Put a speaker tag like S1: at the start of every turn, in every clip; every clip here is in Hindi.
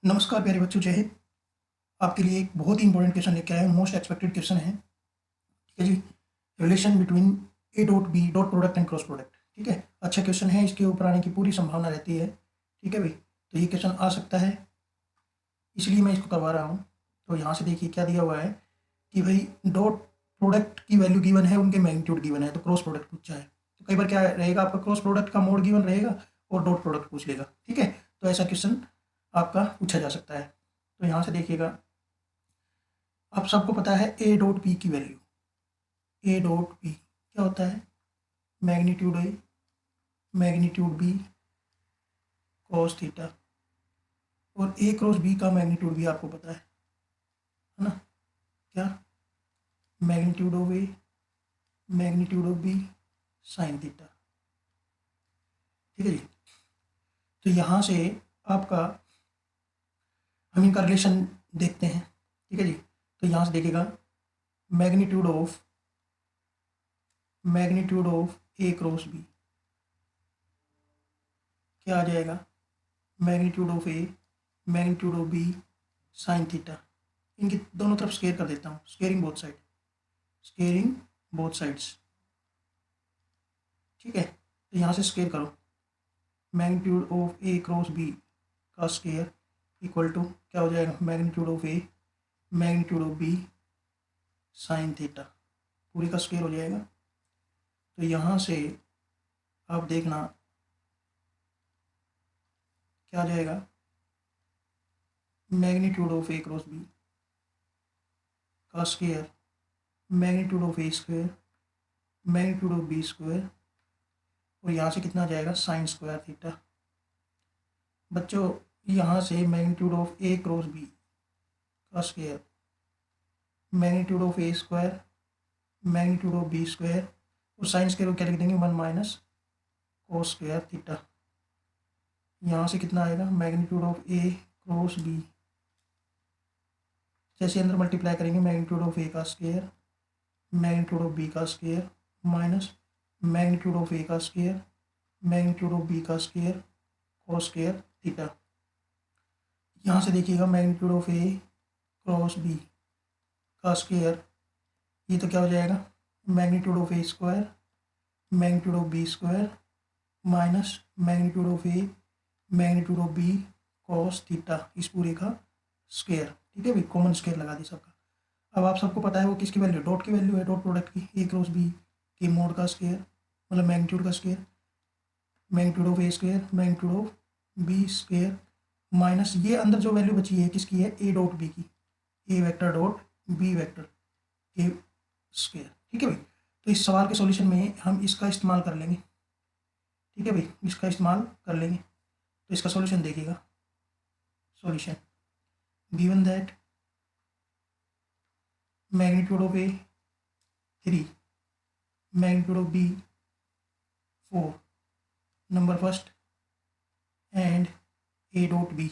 S1: नमस्कार प्यारे बच्चों, जय हिंद। आपके लिए एक बहुत ही इंपॉर्टेंट क्वेश्चन लेके आया हूँ। मोस्ट एक्सपेक्टेड क्वेश्चन है, ठीक है जी। Relation between A dot B dot product and cross product. ठीक है, अच्छा क्वेश्चन है, इसके ऊपर आने की पूरी संभावना रहती है। ठीक है भाई, तो ये क्वेश्चन आ सकता है, इसलिए मैं इसको करवा रहा हूँ। तो यहाँ से देखिए क्या दिया हुआ है कि भाई डॉट प्रोडक्ट की वैल्यू गिवन है, उनके मैग्नीट्यूड गिवन है, तो क्रॉस प्रोडक्ट पूछा है। तो कई बार क्या रहेगा, आपका क्रॉस प्रोडक्ट का मोड गिवन रहेगा और डॉट प्रोडक्ट पूछ लेगा। ठीक है, तो ऐसा क्वेश्चन आपका पूछा जा सकता है। तो यहाँ से देखिएगा, आप सबको पता है ए डॉट बी की वैल्यू। ए डॉट बी क्या होता है? Magnitude A, magnitude B cos theta. और ए क्रॉस बी का मैग्नीट्यूड भी आपको पता है ना? क्या? Magnitude of A, magnitude of B sine theta. ठीक है जी। तो यहाँ से आपका हम इनका रिलेशन देखते हैं। ठीक है जी। तो यहाँ से देखिएगा, magnitude of A cross B क्या आ जाएगा? Magnitude of A, magnitude of B sine theta. इनकी दोनों तरफ स्केयर कर देता हूँ, squaring both side, squaring both sides. ठीक है, तो यहाँ से स्केयर करो, magnitude of A cross B का स्केयर इक्वल टू क्या हो जाएगा? Magnitude of A, magnitude of B sine theta, पूरी का स्केयर हो जाएगा। तो यहाँ से आप देखना क्या आ जाएगा? Magnitude of A cross B का square, magnitude of A square, magnitude of B square, और यहाँ से कितना आ जाएगा? Sine square theta. बच्चों, यहाँ से magnitude of A cross B का square, magnitude of A square, magnitude of B square, और साइन स्क्वायर को क्या लिख देंगे? 1 माइनस कोस स्क्वायर थीटा। यहाँ से कितना आएगा? Magnitude of A cross B, जैसे अंदर मल्टीप्लाई करेंगे, मैग्नीट्यूड ऑफ ए का स्क्वायर, मैग्नीट्यूड ऑफ बी का square, minus magnitude of A का स्क्वायर, मैग्नीट्यूड ऑफ बी का स्क्वायर, कोस स्क्वायर थीटा। यहाँ से देखिएगा, magnitude of A cross B का स्क्वायर, ये तो क्या हो जाएगा? Magnitude of A square, magnitude of B square, minus magnitude of A, magnitude of B cos theta, इस पूरे का स्क्वायर। ठीक है भाई, कॉमन स्क्वायर लगा दी सबका। अब आप सबको पता है वो किसकी वैल्यू? डॉट की वैल्यू है, डॉट प्रोडक्ट की, ए क्रॉस बी के मोड का स्क्वायर, मतलब मैग्नीट्यूड का square, magnitude of A square, magnitude of B square, minus ये अंदर जो वैल्यू बची है किसकी है? ए डॉट बी की, ए वेक्टर डॉट बी वेक्टर के स्क्वायर। ठीक है भाई, तो इस सवाल के सॉल्यूशन में हम इसका इस्तेमाल कर लेंगे। ठीक है भाई, इसका इस्तेमाल कर लेंगे। तो इसका सॉल्यूशन देखिएगा, solution given that magnitude of A 3, magnitude of B 4, number first, and A dot B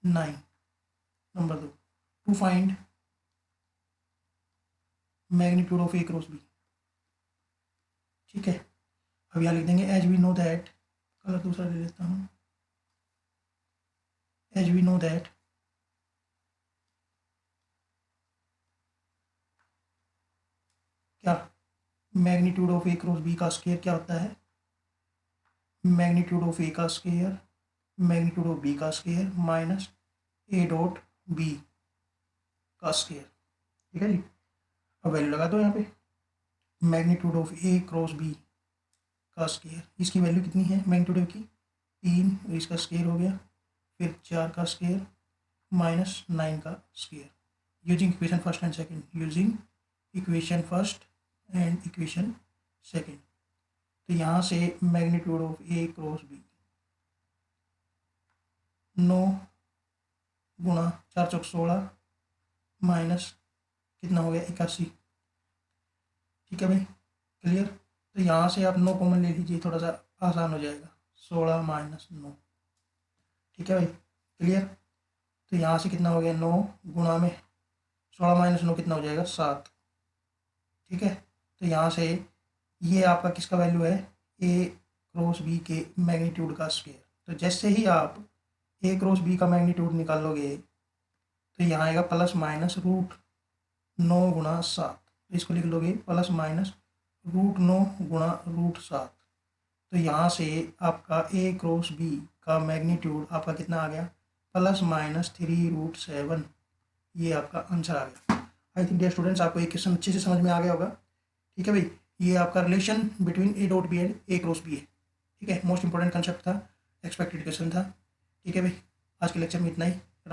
S1: 9, number 2, to find magnitude of A cross B. ठीक है, अब यहाँ लिख देंगे, as we know that, colour दूसरा ले लेता हूँ, एज वी नो दैट क्या? Magnitude of A cross B का स्क्वायर क्या होता है? मैग्नीट्यूड ऑफ ए का स्क्वायर, मैग्नीट्यूड ऑफ बी का square, minus A dot B का स्क्वायर। ठीक है जी, अब वैल्यू लगा दो यहाँ पे, magnitude of A cross B का स्क्वायर, इसकी वैल्यू कितनी है मैग्नीट्यूड की? 3, इसका स्क्वायर हो गया, फिर 4 का स्क्वायर, माइनस 9 का square, using equation first and second, using equation first and equation second. तो यहाँ से magnitude of A cross B 9 गुणा 4 चौक 16, माइनस कितना हो गया? 81। ठीक है भाई, क्लियर? तो यहाँ से आप 9 कॉमन ले लीजिए, थोड़ा सा आसान हो जाएगा, 16 माइनस 9। ठीक है भाई, क्लियर? तो यहाँ से कितना हो गया? 9 गुणा में 16 माइनस 9 कितना हो जाएगा? 7। ठीक है, तो यहाँ से ये आपका किसका वैल्यू है? ए क्रॉस बी के मैग्नीट्यूड का स्क्वायर। तो जैसे ही आप ए क्रॉस बी का मैग्नीट्यूड निकाल लोगे तो यहाँ आएगा +-√9 × 7। इसको लिख लोगे +-√9 × √7। तो यहाँ से आपका ए क्रॉस बी का मैग्नीट्यूड आपका कितना आ गया, +-3√7। ये आपका आंसर आ गया। आई थिंक डियर स्टूडेंट्स आपको एक क्वेश्चन अच्छे से समझ में आ गया होगा। ठीक है भाई, ये आपका relation between A dot B and A cross B है। ठीक है, मोस्ट इंपॉर्टेंट कंसेप्ट था, एक्सपेक्टेड क्वेश्चन था। ठीक है भाई, आज के लेक्चर में इतना ही।